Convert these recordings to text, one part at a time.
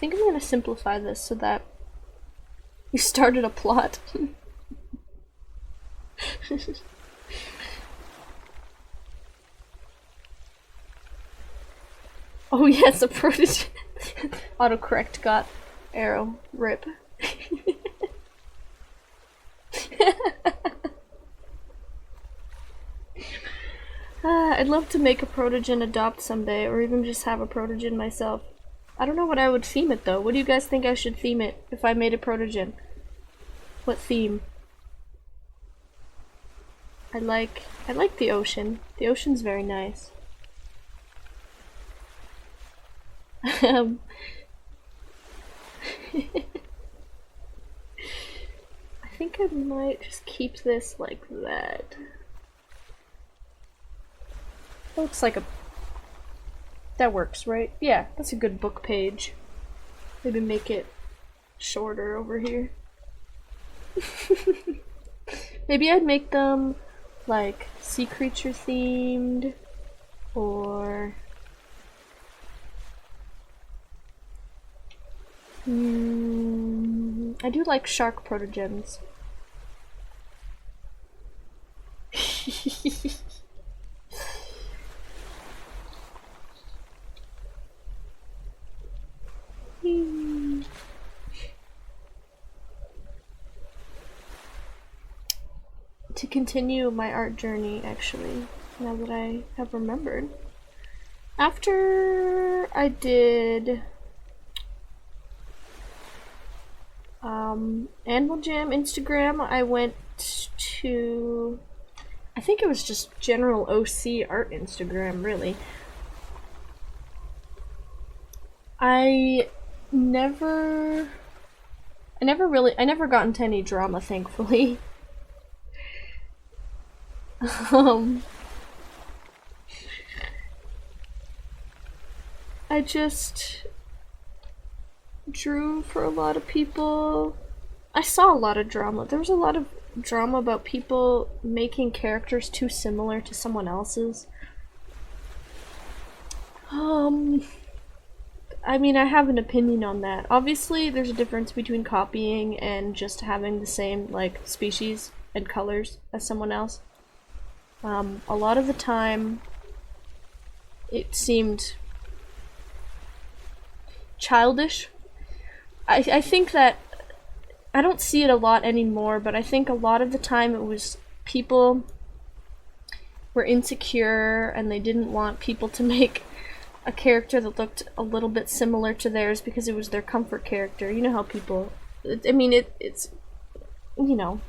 think I'm gonna simplify this so that you started a plot. Oh yes, a protege. Autocorrect got arrow. Rip. I'd love to make a protogen adopt someday, or even just have a protogen myself. I don't know what I would theme it though. What do you guys think I should theme it if I made a protogen? What theme? I like the ocean. The ocean's very nice. I think I might just keep this like that. Looks like a... That works, right? Yeah, that's a good book page. Maybe make it shorter over here. Maybe I'd make them like sea creature themed, or I do like shark protogens. To continue my art journey, actually, now that I have remembered, after I did Anvil Jam Instagram, I went to, I think it was just general OC art Instagram, really. I never got into any drama, thankfully. I just drew for a lot of people. I saw a lot of drama. There was a lot of drama about people making characters too similar to someone else's. I mean, I have an opinion on that. Obviously, there's a difference between copying and just having the same, like, species and colors as someone else. A lot of the time, it seemed childish. I think that, I don't see it a lot anymore, but I think a lot of the time it was people were insecure and they didn't want people to make a character that looked a little bit similar to theirs because it was their comfort character. You know how people, I mean, it's, you know,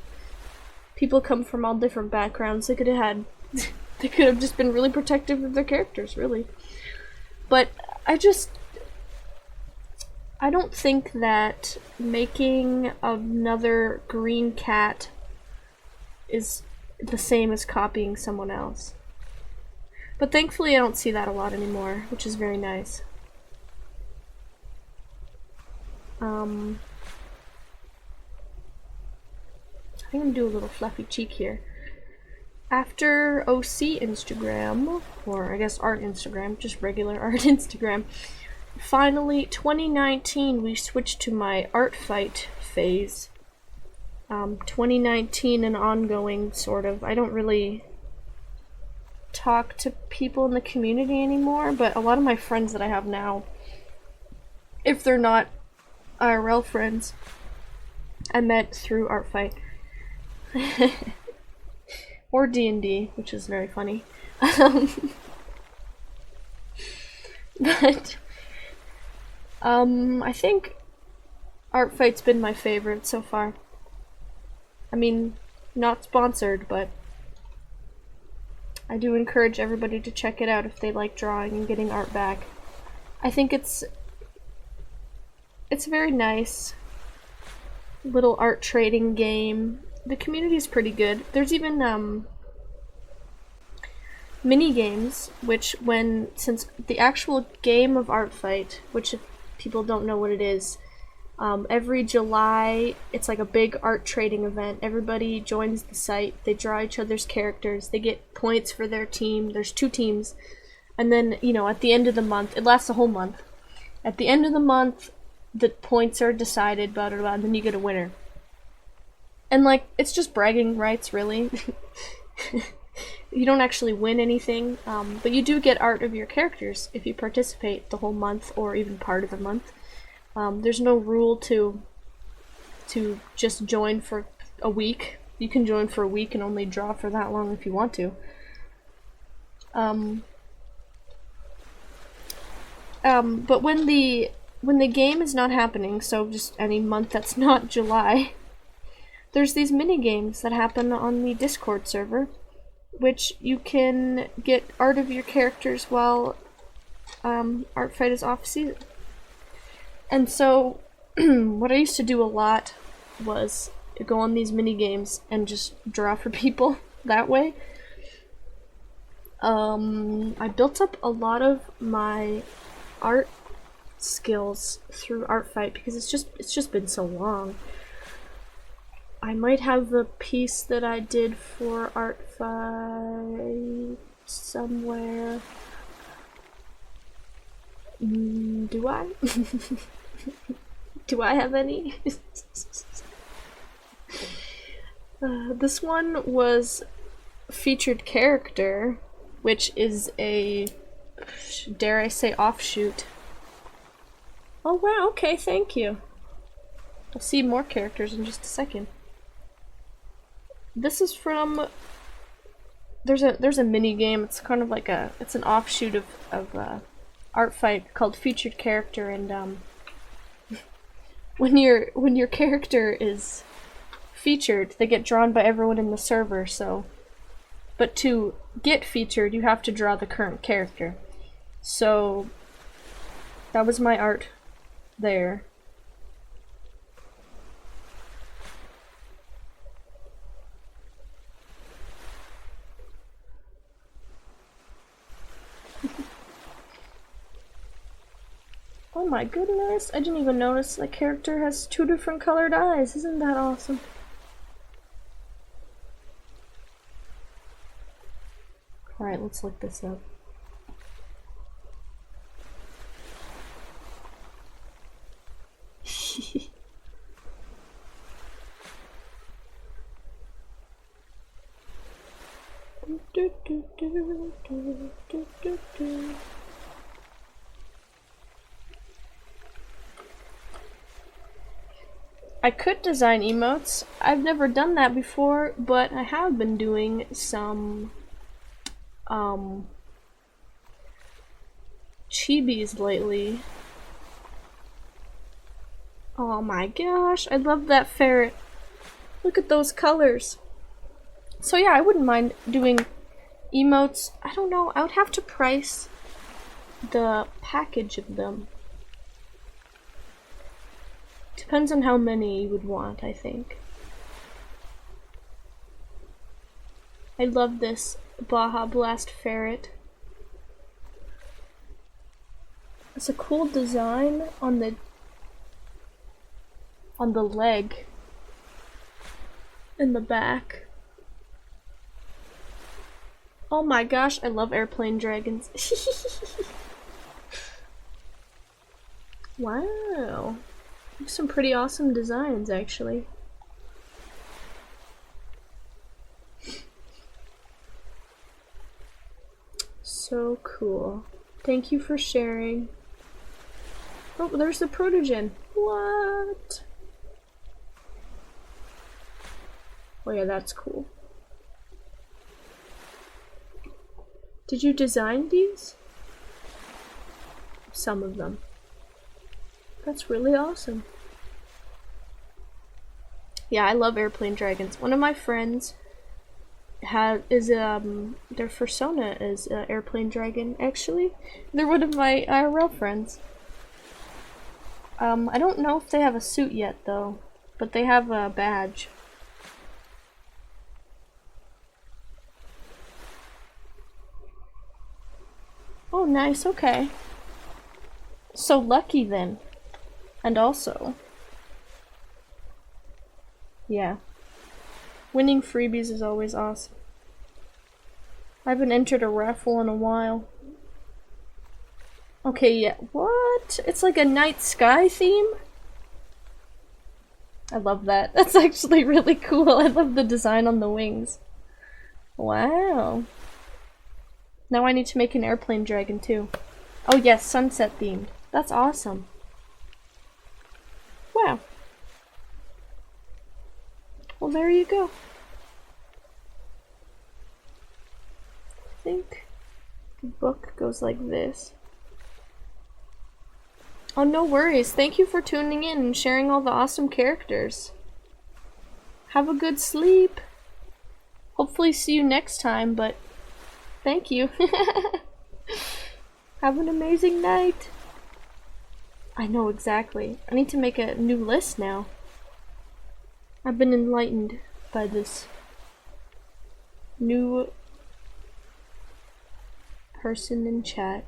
people come from all different backgrounds. They could have just been really protective of their characters, really. But I don't think that making another green cat is the same as copying someone else. But thankfully I don't see that a lot anymore, which is very nice. I think I'm gonna do a little fluffy cheek here. After OC Instagram, or I guess art Instagram, just regular art Instagram, finally 2019 we switched to my art fight phase. 2019 and ongoing, sort of. I don't really talk to people in the community anymore, but a lot of my friends that I have now, if they're not IRL friends, I met through art fight. Or D&D, which is very funny. But I think art fight's been my favorite so far. I mean, not sponsored, but I do encourage everybody to check it out if they like drawing and getting art back. I think it's a very nice little art trading game. The community's pretty good. There's even mini games, which since the actual game of art fight, which if people don't know what it is, every July it's like a big art trading event. Everybody joins the site, they draw each other's characters, they get points for their team. There's 2 teams, and then, you know, at the end of the month, it lasts a whole month. At the end of the month, the points are decided, blah blah blah, and then you get a winner. And like, it's just bragging rights, really. You don't actually win anything, but you do get art of your characters if you participate the whole month or even part of the month. There's no rule to just join for a week. You can join for a week and only draw for that long if you want to. But when the game is not happening, so just any month that's not July, there's these mini games that happen on the Discord server, which you can get art of your characters while Art Fight is off season. And so what I used to do a lot was go on these mini games and just draw for people that way. I built up a lot of my art skills through Art Fight because it's just been so long. I might have the piece that I did for Art Fight somewhere. Do I? Do I have any? This one was featured character, which is a, dare I say, offshoot. Oh wow, okay, thank you. I'll see more characters in just a second. This is from, there's a mini game. It's kind of like it's an offshoot of Art Fight called Featured Character, and when your character is featured, they get drawn by everyone in the server. So, but to get featured, you have to draw the current character. So that was my art there. Oh my goodness, I didn't even notice the character has 2 different colored eyes. Isn't that awesome? Alright, let's look this up. I could design emotes. I've never done that before, but I have been doing some chibis lately. Oh my gosh, I love that ferret. Look at those colors. So yeah, I wouldn't mind doing emotes. I don't know, I would have to price the package of them. Depends on how many you would want, I think. I love this Baja Blast ferret. It's a cool design on the leg and the back. Oh my gosh, I love airplane dragons. Wow. Some pretty awesome designs, actually. So cool. Thank you for sharing. Oh, there's the protogen. What? Oh yeah, that's cool. Did you design these? Some of them. That's really awesome. Yeah, I love airplane dragons. One of my friends their persona is airplane dragon. Actually, they're one of my IRL friends. I don't know if they have a suit yet though, but they have a badge. Oh, nice. Okay. So lucky then. And also, yeah, winning freebies is always awesome. I haven't entered a raffle in a while. Okay, yeah, what? It's like a night sky theme? I love that. That's actually really cool. I love the design on the wings. Wow. Now I need to make an airplane dragon too. Oh yes, sunset themed. That's awesome. Wow. Well, there you go. I think the book goes like this. Oh, no worries. Thank you for tuning in and sharing all the awesome characters. Have a good sleep. Hopefully see you next time, but thank you. Have an amazing night. I know exactly. I need to make a new list now. I've been enlightened by this new person in chat.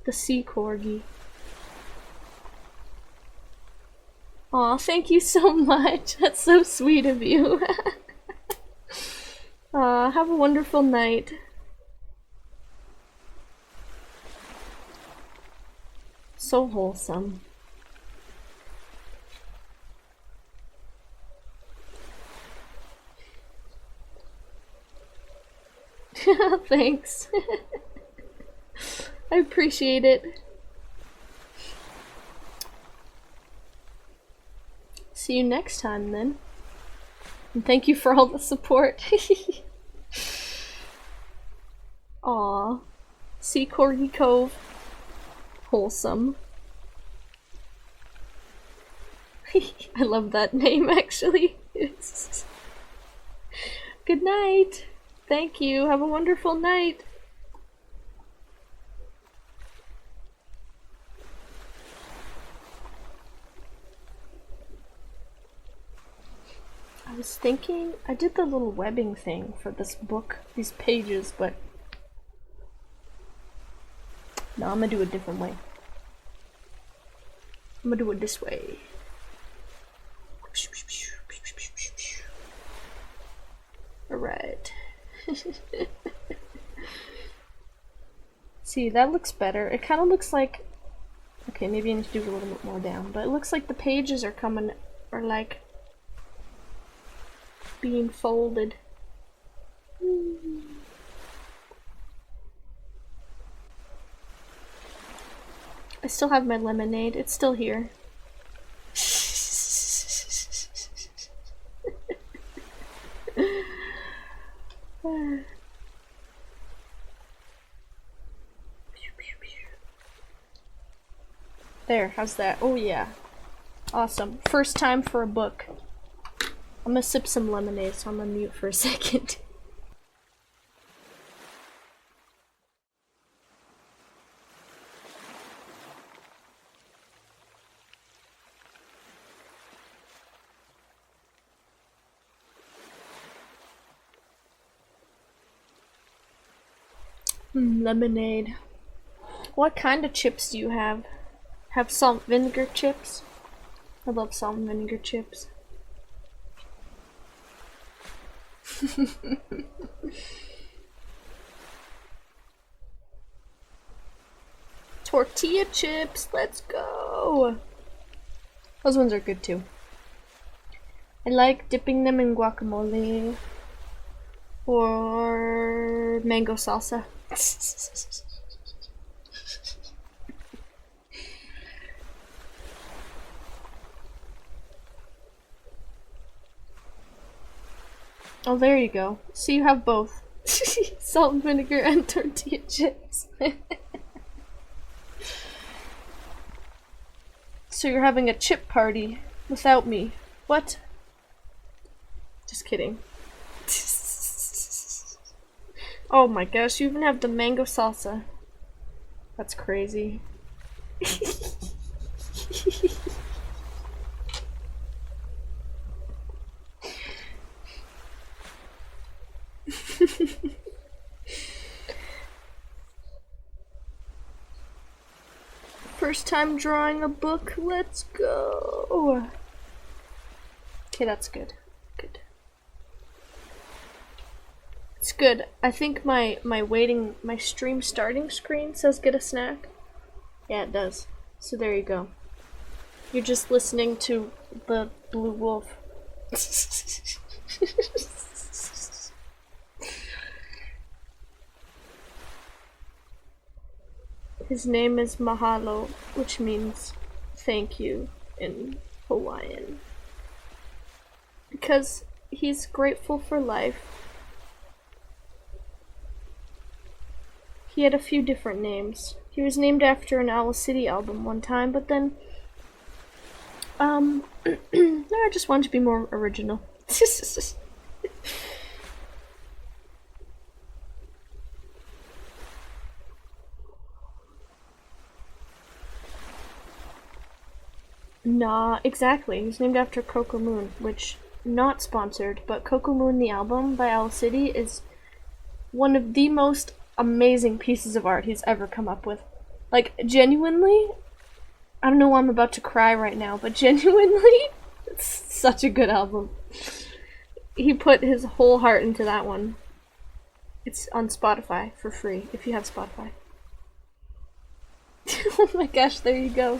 The sea corgi. Aw, thank you so much. That's so sweet of you. Have a wonderful night. So wholesome. Thanks. I appreciate it. See you next time then. And thank you for all the support. Aw. Sea Corgi Cove. Wholesome. I love that name actually. Good night. Thank you. Have a wonderful night. I was thinking, I did the little webbing thing for this book, these pages, but no, I'm gonna do it a different way. I'm gonna do it this way. Alright. See, that looks better. It kind of looks like, okay, maybe I need to do it a little bit more down, but it looks like the pages are coming, are like being folded. I still have my lemonade. It's still here. There, how's that? Oh yeah. Awesome. First time for a book. I'm gonna sip some lemonade, so I'm gonna mute for a second. Lemonade. What kind of chips do you have? Have salt vinegar chips? I love salt and vinegar chips. Tortilla chips, let's go! Those ones are good too. I like dipping them in guacamole or mango salsa. Oh, there you go. So you have both. Salt and vinegar and tortilla chips. So you're having a chip party without me. What? Just kidding. Oh my gosh, you even have the mango salsa. That's crazy. First time drawing a book, let's go. Okay, that's good. Good. It's good. I think my stream starting screen says get a snack. Yeah, it does. So there you go. You're just listening to the Blue Wolf. His name is Mahalo, which means thank you in Hawaiian. Because he's grateful for life. He had a few different names. He was named after an Owl City album one time, but then no, I just wanted to be more original. Nah, exactly. He was named after Coco Moon, which, not sponsored, but Coco Moon the album by Owl City is one of the most amazing pieces of art he's ever come up with. Like, genuinely, I don't know why I'm about to cry right now, but genuinely, it's such a good album. He put his whole heart into that one. It's on Spotify for free, if you have Spotify. Oh my gosh, there you go.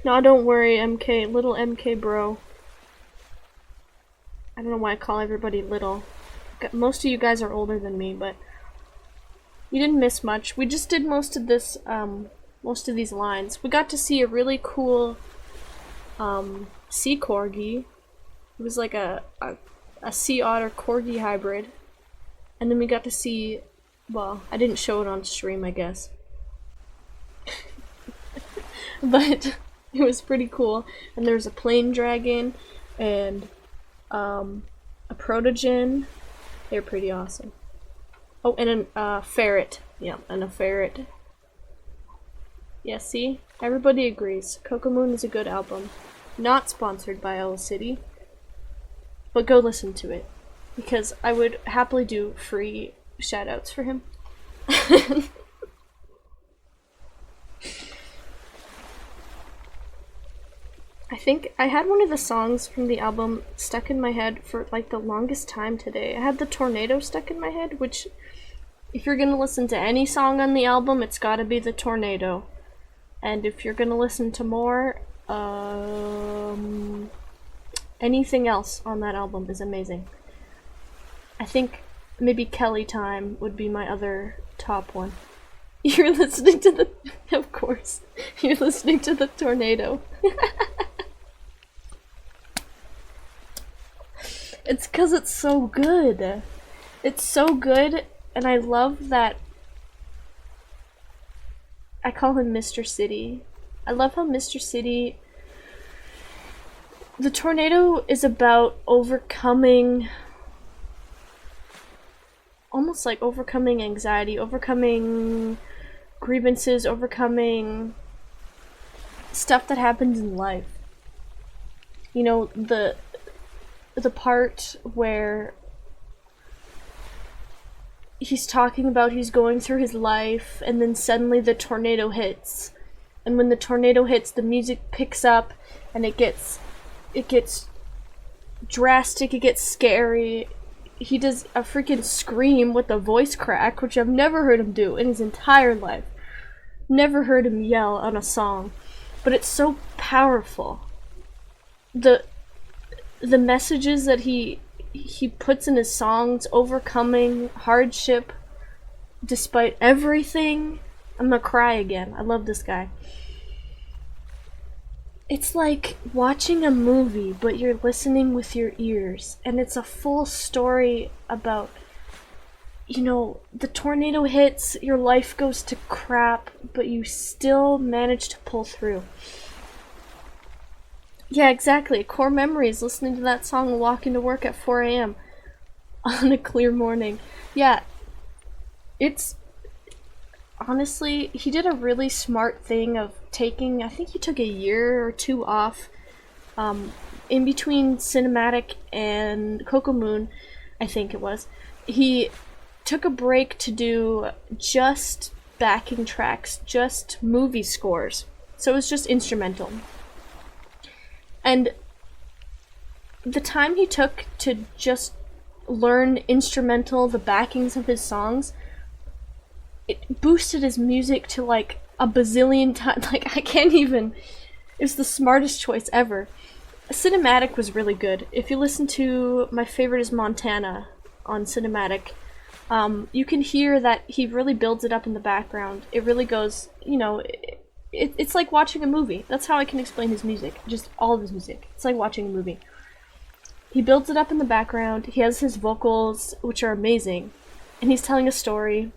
No, don't worry, MK. Little MK bro. I don't know why I call everybody little. Most of you guys are older than me, but you didn't miss much. We just did most of this, most of these lines. We got to see a really cool, sea corgi. It was like a sea otter corgi hybrid. And then we got to see, well, I didn't show it on stream, I guess. But it was pretty cool. And there was a plane dragon and a protogen. They're pretty awesome. Oh, and a ferret. Yeah, and a ferret. Yeah, see? Everybody agrees. Coco Moon is a good album. Not sponsored by Owl City. But go listen to it. Because I would happily do free shoutouts for him. I think I had one of the songs from the album stuck in my head for like the longest time today. I had the Tornado stuck in my head, which if you're gonna listen to any song on the album, it's gotta be the Tornado. And if you're gonna listen to more, anything else on that album is amazing. I think maybe Kelly Time would be my other top one. You're listening to the... Of course. You're listening to the Tornado. It's 'cause it's so good. It's so good, and I love that... I call him Mr. City. I love how Mr. City... The Tornado is about overcoming... almost like overcoming anxiety, overcoming grievances, overcoming stuff that happens in life. You know, the part where he's talking about he's going through his life and then suddenly the tornado hits. And when the tornado hits, the music picks up and it gets drastic, it gets scary. He does a freaking scream with a voice crack, which I've never heard him do in his entire life. Never heard him yell on a song. But it's so powerful. The messages that he puts in his songs, overcoming hardship despite everything. I'm gonna cry again. I love this guy. It's like watching a movie, but you're listening with your ears, and it's a full story about, you know, the tornado hits, your life goes to crap, but you still manage to pull through. Yeah, exactly. Core memories, listening to that song and walking to work at 4 a.m. on a clear morning. Yeah, it's... Honestly, he did a really smart thing of taking, I think he took a year or two off in between Cinematic and Coco Moon, I think it was. He took a break to do just backing tracks, just movie scores. So it was just instrumental. And the time he took to just learn instrumental, the backings of his songs, it boosted his music to like a bazillion times. Like, I can't even It's the smartest choice ever. Cinematic was really good. If you listen to My Favorite is Montana on Cinematic, you can hear that he really builds it up in the background. It really goes, it's like watching a movie. That's how I can explain his music. Just all of his music. It's like watching a movie. He builds it up in the background. He has his vocals, which are amazing. And he's telling a story.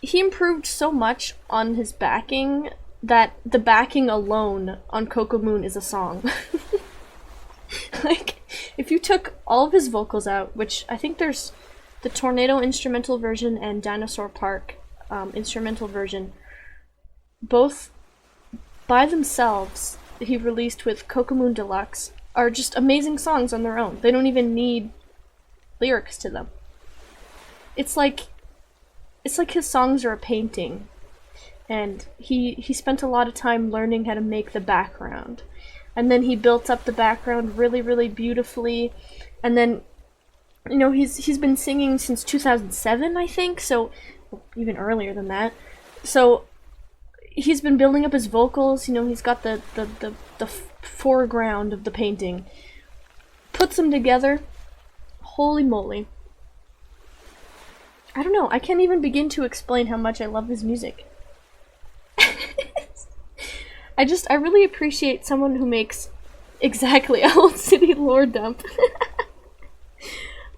He improved so much on his backing that the backing alone on Coco Moon is a song. Like, if you took all of his vocals out, which I think there's the Tornado instrumental version and Dinosaur Park instrumental version, both by themselves, he released with Coco Moon Deluxe, are just amazing songs on their own. They don't even need lyrics to them. It's like his songs are a painting, and he spent a lot of time learning how to make the background, and then he built up the background really, really beautifully, and then he's been singing since 2007, I think, so even earlier than that. So he's been building up his vocals. He's got the foreground of the painting, puts them together. Holy moly. I don't know, I can't even begin to explain how much I love his music. I really appreciate someone who makes exactly Owl City Lore Dump.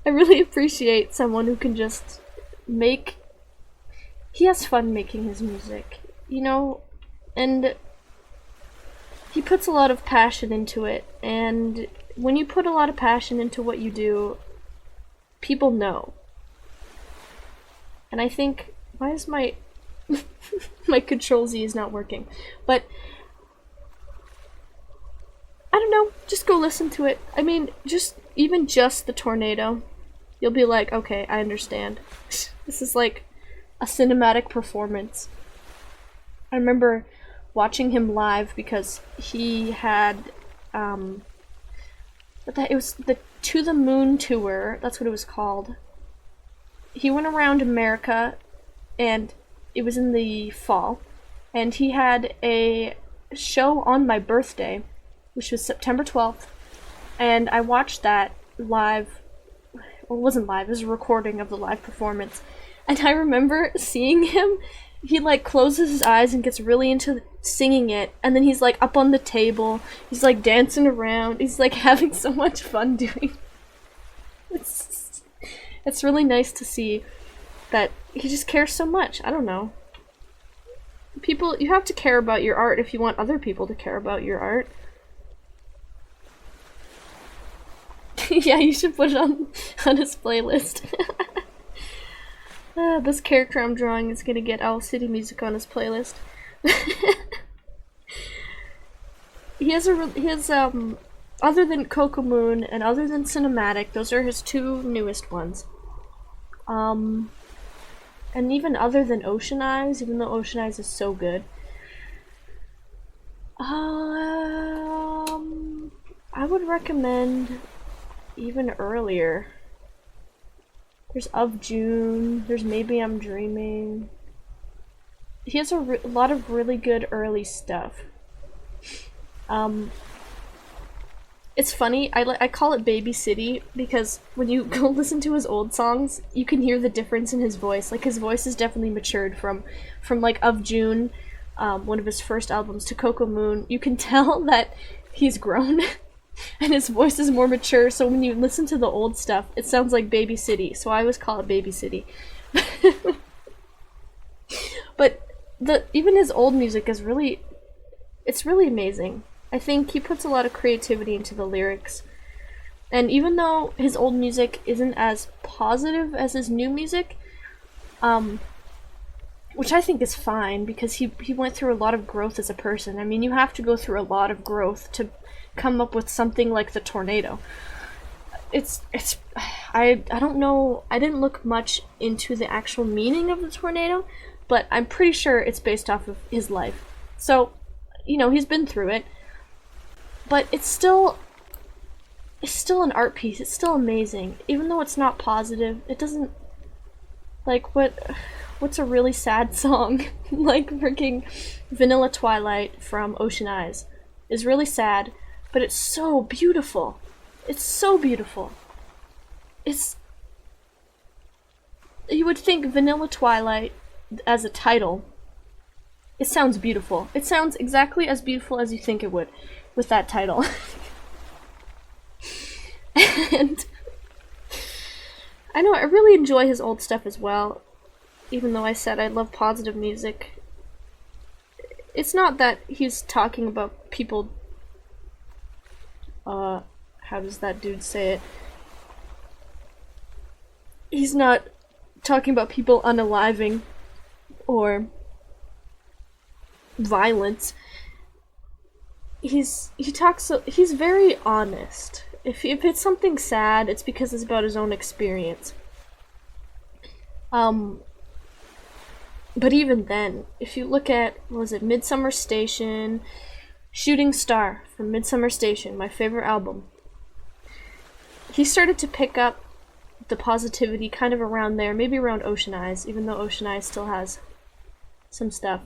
I really appreciate someone who can just make... He has fun making his music, and he puts a lot of passion into it, and when you put a lot of passion into what you do, people know. And I think, why is my my Control Z is not working? But I don't know, just go listen to it. I mean, just the Tornado, you'll be like, okay, I understand. This is like a cinematic performance. I remember watching him live because he had it was the To the Moon tour, that's what it was called. He went around America, and it was in the fall, and he had a show on my birthday, which was September 12th, and I watched that live. Well, it wasn't live, it was a recording of the live performance, and I remember seeing him. He closes his eyes and gets really into singing it, and then he's up on the table, he's dancing around, he's having so much fun doing it. It's really nice to see that he just cares so much. I don't know. People, you have to care about your art if you want other people to care about your art. Yeah, you should put it on his playlist. This character I'm drawing is gonna get Owl City music on his playlist. He has other than Coco Moon and other than Cinematic, those are his two newest ones. And even other than Ocean Eyes, even though Ocean Eyes is so good. I would recommend even earlier. There's Of June, there's Maybe I'm Dreaming. He has a lot of really good early stuff. It's funny, I call it Baby City because when you go listen to his old songs, you can hear the difference in his voice. His voice is definitely matured from Of June, one of his first albums, to Coco Moon. You can tell that he's grown and his voice is more mature, so when you listen to the old stuff, it sounds like Baby City, so I always call it Baby City. But even his old music is really amazing. I think he puts a lot of creativity into the lyrics. And even though his old music isn't as positive as his new music, which I think is fine because he went through a lot of growth as a person. I mean, you have to go through a lot of growth to come up with something like the Tornado. I don't know, I didn't look much into the actual meaning of the Tornado, but I'm pretty sure it's based off of his life. So, he's been through it. But it's still an art piece. It's still amazing. Even though it's not positive, it doesn't... what what's a really sad song? Like freaking Vanilla Twilight from Ocean Eyes is really sad, but it's so beautiful. It's so beautiful. You would think Vanilla Twilight as a title, it sounds beautiful. It sounds exactly as beautiful as you think it would with that title. And I know I really enjoy his old stuff as well, even though I said I love positive music. It's not that he's talking about people, how does that dude say it? He's not talking about people unaliving or violence. He's very honest. If it's something sad, it's because it's about his own experience. But even then, if you look at, what was it, Midsummer Station, Shooting Star from Midsummer Station, my favorite album, he started to pick up the positivity kind of around there, maybe around Ocean Eyes, even though Ocean Eyes still has some stuff.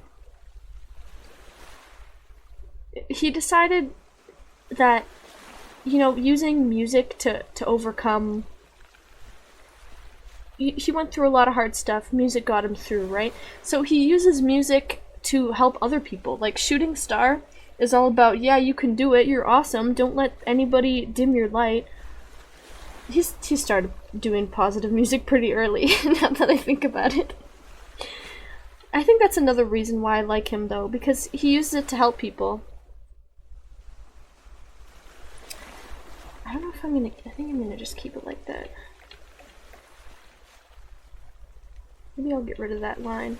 He decided that, you know, using music to overcome... He went through a lot of hard stuff. Music got him through, right? So he uses music to help other people. Like, Shooting Star is all about, yeah, you can do it, you're awesome, don't let anybody dim your light. He started doing positive music pretty early, now that I think about it. I think that's another reason why I like him, though, because he uses it to help people. I don't know if I think I'm gonna just keep it like that. Maybe I'll get rid of that line.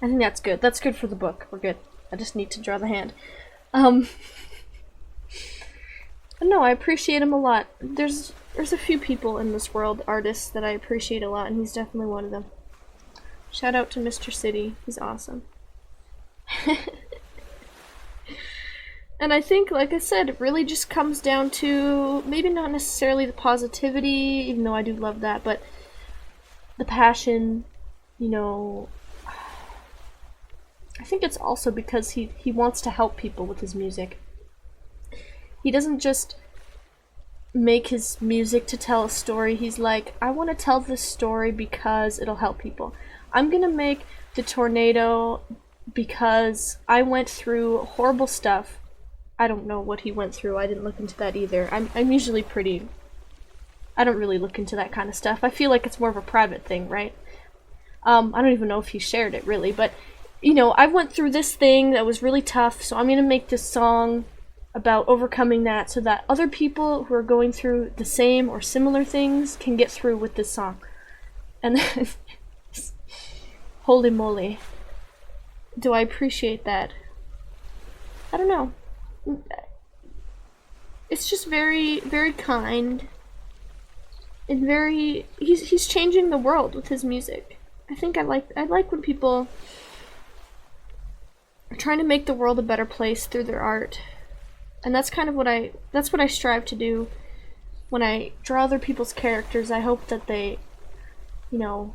I think that's good. That's good for the book. We're good. I just need to draw the hand. But no, I appreciate him a lot. There's a few people in this world, artists, that I appreciate a lot, and he's definitely one of them. Shout out to Mr. City. He's awesome. And I think, like I said, it really just comes down to maybe not necessarily the positivity, even though I do love that, but the passion, you know. I think it's also because he wants to help people with his music. He doesn't just make his music to tell a story. He's like, I want to tell this story because it'll help people. I'm gonna make the tornado because I went through horrible stuff. I don't know what he went through. I didn't look into that either. I'm usually pretty... I don't really look into that kind of stuff. I feel like it's more of a private thing, right? I don't even know if he shared it, really. But, you know, I went through this thing that was really tough, so I'm gonna make this song about overcoming that so that other people who are going through the same or similar things can get through with this song. And holy moly. Do I appreciate that? I don't know. It's just very, very kind. And very... He's changing the world with his music. I think I like when people are trying to make the world a better place through their art. And that's kind of what I strive to do when I draw other people's characters. I hope that they, you know,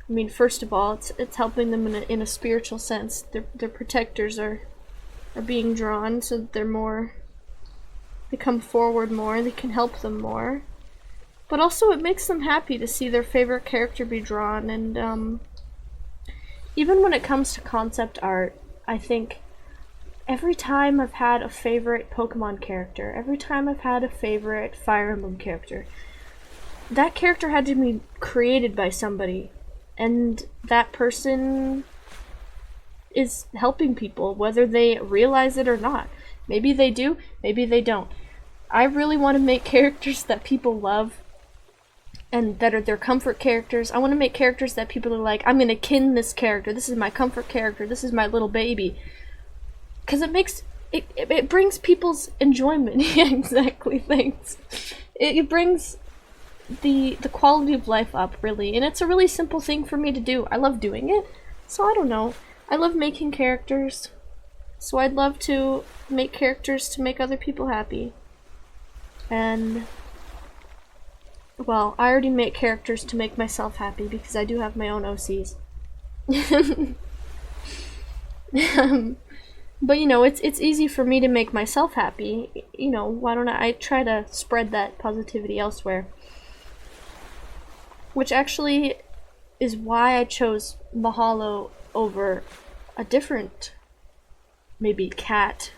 I mean, first of all, it's helping them in a spiritual sense. Their protectors are being drawn so that they come forward more, they can help them more. But also it makes them happy to see their favorite character be drawn, and even when it comes to concept art, I think every time I've had a favorite Pokemon character, every time I've had a favorite Fire Emblem character, that character had to be created by somebody, and that person is helping people, whether they realize it or not. Maybe they do, maybe they don't. I really want to make characters that people love and that are their comfort characters. I want to make characters that people are like, I'm gonna kin this character, this is my comfort character, this is my little baby. Because it brings people's enjoyment. Yeah, exactly, thanks. It brings the quality of life up, really, and it's a really simple thing for me to do. I love doing it, so I don't know. I love making characters, so I'd love to make characters to make other people happy. And, well, I already make characters to make myself happy because I do have my own OCs. But you know, it's easy for me to make myself happy. You know, why don't I try to spread that positivity elsewhere? Which actually is why I chose Mahalo over a different, maybe cat,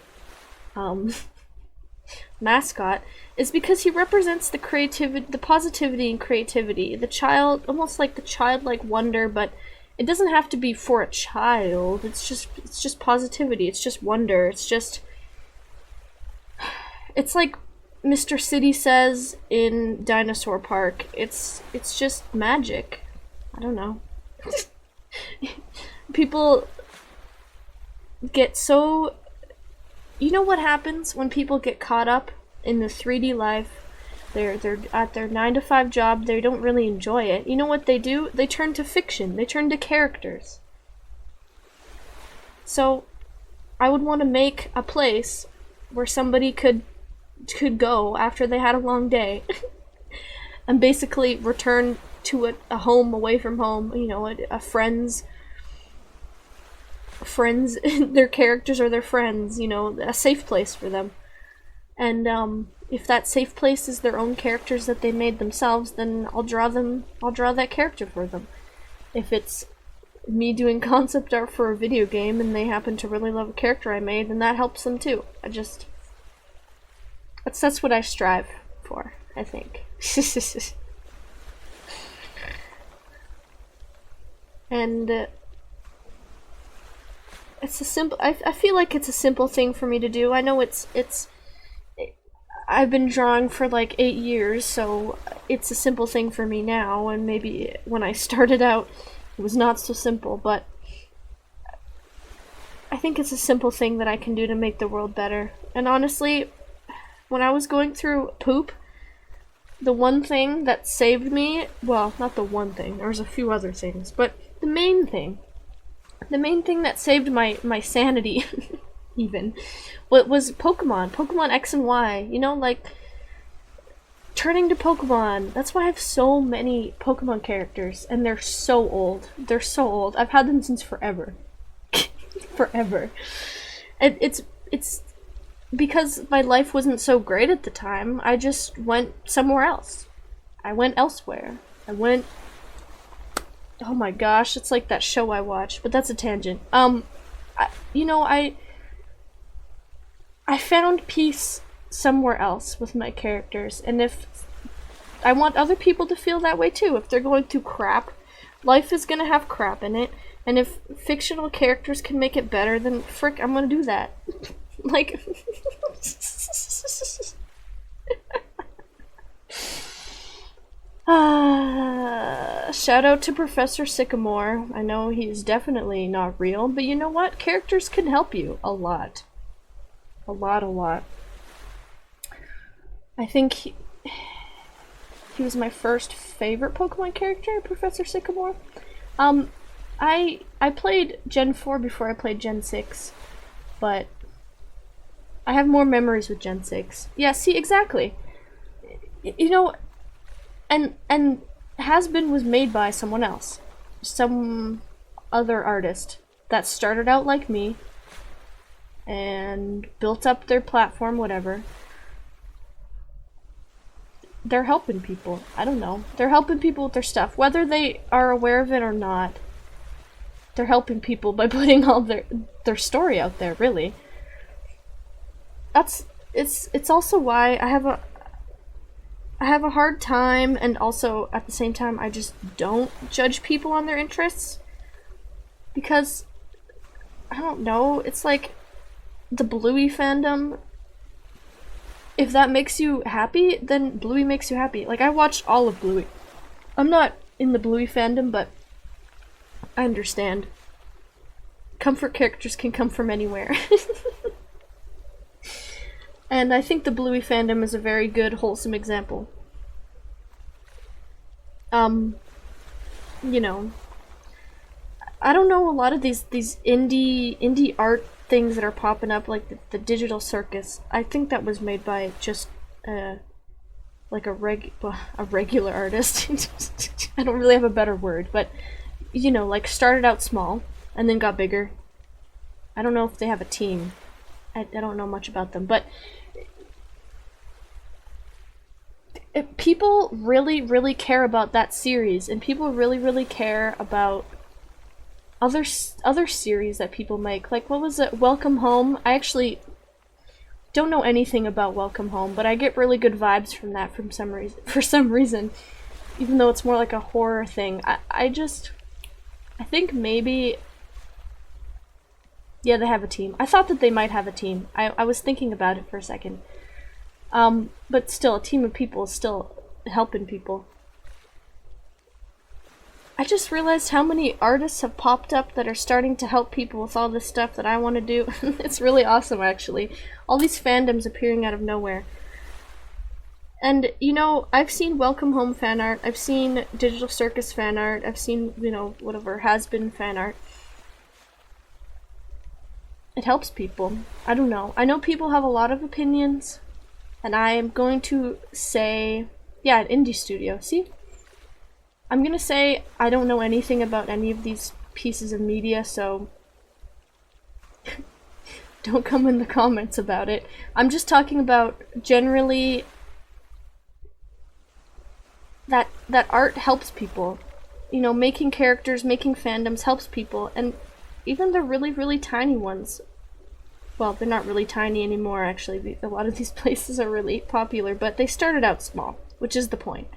mascot, is because he represents the creativity, the positivity and creativity, the child, almost like the childlike wonder, but it doesn't have to be for a child. It's just positivity. It's just wonder. It's like Mr. City says in Dinosaur Park. It's just magic. I don't know. People get so... You know what happens when people get caught up in the 3D life? They're at their 9-to-5 job, they don't really enjoy it. You know what they do? They turn to fiction. They turn to characters. So, I would want to make a place where somebody could go after they had a long day and basically return to a home away from home, you know, a friends, their characters are their friends, you know, a safe place for them. And if that safe place is their own characters that they made themselves, then I'll draw that character for them. If it's me doing concept art for a video game and they happen to really love a character I made, then that helps them too. That's what I strive for, I think. And it's a simple. I feel like it's a simple thing for me to do. I know I've been drawing for like 8 years, so it's a simple thing for me now, and maybe when I started out it was not so simple, but I think it's a simple thing that I can do to make the world better. And honestly, when I was going through poop, the one thing that saved me, well, not the one thing, there was a few other things, but the main thing that saved my sanity even, what was Pokemon X and Y, you know, like, turning to Pokemon. That's why I have so many Pokemon characters, and they're so old. I've had them since forever. Forever. It's because my life wasn't so great at the time, I just went somewhere else. I went elsewhere. Oh my gosh, it's like that show I watched, but that's a tangent. I found peace somewhere else with my characters, and if I want other people to feel that way too. If they're going through crap, life is gonna have crap in it, and if fictional characters can make it better, then frick, I'm gonna do that. Like, shout out to Professor Sycamore. I know he's definitely not real, but you know what? Characters can help you a lot. A lot. I think he was my first favorite Pokemon character, Professor Sycamore. I played Gen 4 before I played Gen 6, but I have more memories with Gen 6. Yeah, see, exactly. You know, and Has-Been was made by someone else. Some other artist that started out like me and built up their platform, whatever. They're helping people. I don't know. They're helping people with their stuff. Whether they are aware of it or not, they're helping people by putting all their story out there, really. It's also why I have a hard time, and also at the same time I just don't judge people on their interests, because I don't know, it's like the Bluey fandom. If that makes you happy, then Bluey makes you happy. Like, I watched all of Bluey. I'm not in the Bluey fandom, but I understand. Comfort characters can come from anywhere. And I think the Bluey fandom is a very good, wholesome example. You know, I don't know, a lot of these indie art things that are popping up, like the Digital Circus. I think that was made by just like a regular artist. I don't really have a better word, but you know, like started out small and then got bigger. I don't know if they have a team. I don't know much about them, but people really, really care about that series, and people really, really care about other series that people make. Like, what was it? Welcome Home? I actually don't know anything about Welcome Home, but I get really good vibes from that for some reason, even though it's more like a horror thing. I think maybe, yeah, they have a team. I thought that they might have a team. I was thinking about it for a second. But still, a team of people is still helping people. I just realized how many artists have popped up that are starting to help people with all this stuff that I want to do. It's really awesome, actually. All these fandoms appearing out of nowhere. And, you know, I've seen Welcome Home fan art, I've seen Digital Circus fan art, I've seen, you know, whatever has been fan art. It helps people. I don't know. I know people have a lot of opinions. And I am going to say, yeah, an indie studio. See? I'm going to say I don't know anything about any of these pieces of media, so don't come in the comments about it. I'm just talking about generally that art helps people. You know, making characters, making fandoms helps people, and even the really, really tiny ones. Well, they're not really tiny anymore, actually. A lot of these places are really popular, but they started out small, which is the point.